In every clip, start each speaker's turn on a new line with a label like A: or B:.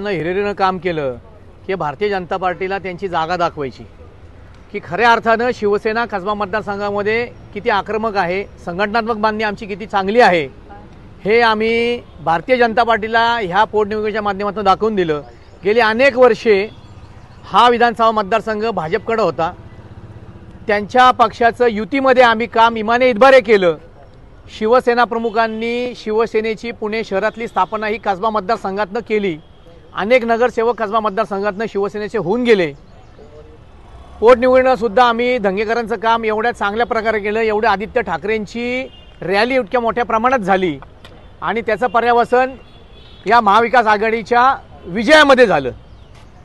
A: वर्षापासून हिरिरीनं काम केलं की भारतीय जनता पार्टीला त्यांची जागा दाखवायची, की खऱ्या अर्थानं शिवसेना कसबा मतदारसंघामध्ये किती आक्रमक आहे, संघटनात्मक बांधणी आमची किती चांगली आहे, हे आम्ही भारतीय जनता पार्टीला ह्या पोटनिवडणुकीच्या माध्यमातून दाखवून दिलं। गेली अनेक वर्षे हा विधानसभा मतदारसंघ भाजपकडे होता, त्यांच्या पक्षाचं युतीमध्ये आम्ही काम इमाने इतबारे केलं। शिवसेना प्रमुखांनी शिवसेनेची पुणे शहरातली स्थापना ही कसबा मतदारसंघातनं केली। अनेक नगरसेवक कसबा मतदारसंघातनं शिवसेनेचे होऊन गेले। पोटनिवडणुकीनं सुद्धा आम्ही धंगेकरांचं काम एवढ्या चांगल्या प्रकारे केलं, एवढ्या आदित्य ठाकरेंची रॅली इतक्या मोठ्या प्रमाणात झाली आणि त्याचं पर्यावसन या महाविकास आघाडीच्या विजयामध्ये झालं।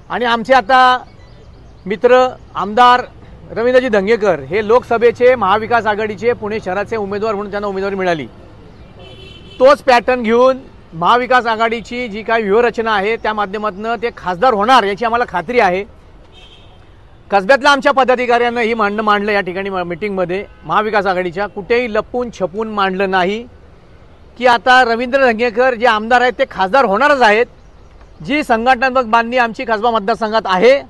A: आणि आमचे आता मित्र आमदार रवींद्रजी धंगेकर हे लोकसभेचे महाविकास आघाडीचे पुणे शहराचे उमेदवार म्हणून त्यांना उमेदवारी मिळाली। तोच पॅटर्न घेऊन महाविकास आघाडीची जी काही व्यूहरचना आहे त्या माध्यमातून ते खासदार होणार याची आम्हाला खात्री आहे। कसब्यातल्या आमच्या पदाधिकाऱ्यांना ही मांडलं या ठिकाणी मीटिंगमध्ये महाविकास आघाडीच्या कुठेही लपून छपून मांडलं नाही की आता रवींद्र धंगेकर जे आमदार आहेत ते खासदार होणारच आहेत। जी संघटनात्मक बांधणी आमची कसबा मतदारसंघात आहे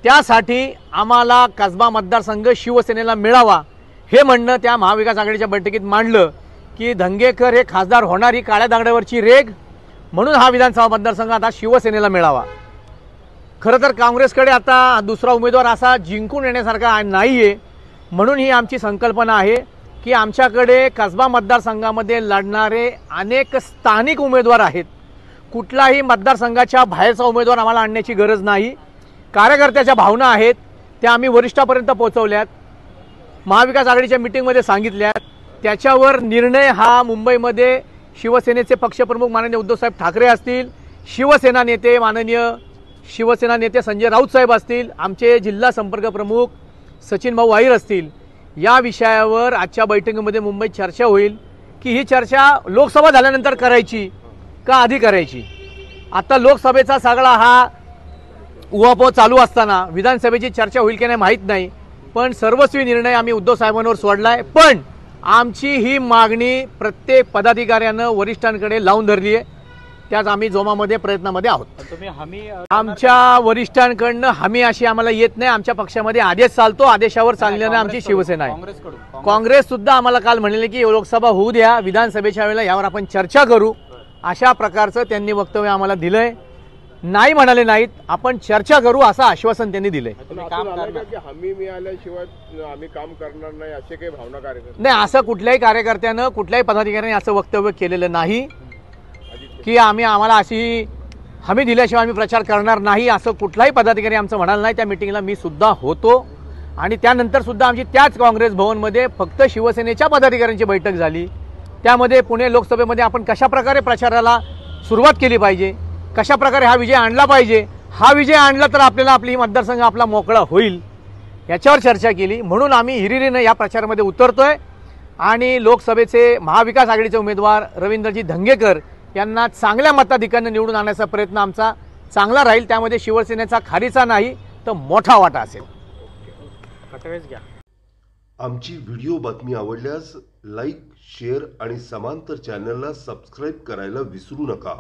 A: त्यासाठी आम्हाला कसबा मतदारसंघ शिवसेनेला मिळावा हे म्हणणं त्या महाविकास आघाडीच्या बैठकीत मांडलं की धंगेकर हे खासदार होणार ही काळ्या दगडावरची रेघ, म्हणून हा विधानसभा मतदारसंघ आता शिवसेनेला मिळावा। खरं तर काँग्रेसकडे आता दुसरा उमेदवार असा जिंकून येण्यासारखा नाहीये, म्हणून ही आमची संकल्पना आहे की आमच्याकडे कसबा मतदारसंघामध्ये लढणारे अनेक स्थानिक उमेदवार आहेत। कुठलाही मतदारसंघाच्या बाहेरचा उमेदवार आम्हाला आणण्याची गरज नाही। कार्यकर्त्याच्या भावना आहेत त्या आम्ही वरिष्ठापर्यंत पोहोचवल्यात, महाविकास आघाडीच्या मीटिंगमध्ये सांगितल्यात। त्याच्यावर निर्णय हा मुंबईमध्ये शिवसेनेचे पक्षप्रमुख माननीय उद्धवसाहेब ठाकरे असतील, शिवसेना नेते संजय राऊत साहेब असतील, आमचे जिल्हा संपर्क प्रमुख सचिन भाऊ वाईर असतील, या विषयावर आजच्या बैठकीमध्ये मुंबईत चर्चा होईल की ही चर्चा लोकसभा झाल्यानंतर करायची का आधी करायची। आता लोकसभेचा सगळा हा उहापोह चालू असताना विधानसभेची चर्चा होईल की नाही माहीत नाही, पण सर्वस्वी निर्णय आम्ही उद्धव साहेबांवर सोडलाय। पण आमची ही मागणी प्रत्येक पदाधिकाऱ्यानं वरिष्ठांकडे लावून धरली आहे, त्याच आम्ही जोमामध्ये प्रयत्नामध्ये आहोत। आमच्या वरिष्ठांकडनं हमी अशी आम्हाला येत नाही, आमच्या पक्षामध्ये आदेश चालतो, आदेशावर चालल्याने आमची शिवसेना आहे। काँग्रेस सुद्धा आम्हाला काल म्हणले की लोकसभा होऊ द्या, विधानसभेच्या वेळेला यावर आपण चर्चा करू, अशा प्रकारचं त्यांनी वक्तव्य आम्हाला दिलंय। नाही म्हणाले नाहीत, आपण चर्चा करू असं आश्वासन त्यांनी दिलंय।
B: हमी मिळाल्याशिवाय आम्ही काम करणार नाही असे काही भावना कार्यकर्ते
A: नाही, असं कुठल्याही कार्यकर्त्यानं कुठल्याही पदाधिकाऱ्यांनी असं वक्तव्य केलेलं नाही की आम्हाला अशी हमी दिल्याशिवाय आम्ही प्रचार करणार नाही, असं कुठलाही पदाधिकारी आमचं म्हणाल नाही। त्या मीटिंगला मी सुद्धा होतो आणि त्यानंतर सुद्धा आमची त्याच काँग्रेस भवनमध्ये फक्त शिवसेनेच्या पदाधिकाऱ्यांची बैठक झाली। त्यामध्ये पुणे लोकसभेमध्ये आपण कशा प्रकारे प्रचाराला सुरुवात केली पाहिजे, कशा प्रकारे हा विजय आणला पाहिजे, हा विजय आणला तर आपल्याला आपली मतदारसंघ आपला मोकळा होईल याच्यावर चर्चा केली। म्हणून आम्ही हिरिरीनं या प्रचारामध्ये उतरतोय आणि लोकसभेचे महाविकास आघाडीचे उमेदवार रवींद्रजी धंगेकर यांना चांगल्या मताधिक्याने निवडून आणण्याचा प्रयत्न आमचा चांगला राहील। त्यामध्ये शिवसेनेचा खारीचा नाही तर मोठा वाटा असेल।
C: आमची व्हिडिओ बातमी आवडल्यास लाईक, शेअर आणि समांतर चॅनलला सबस्क्राईब करायला विसरू नका।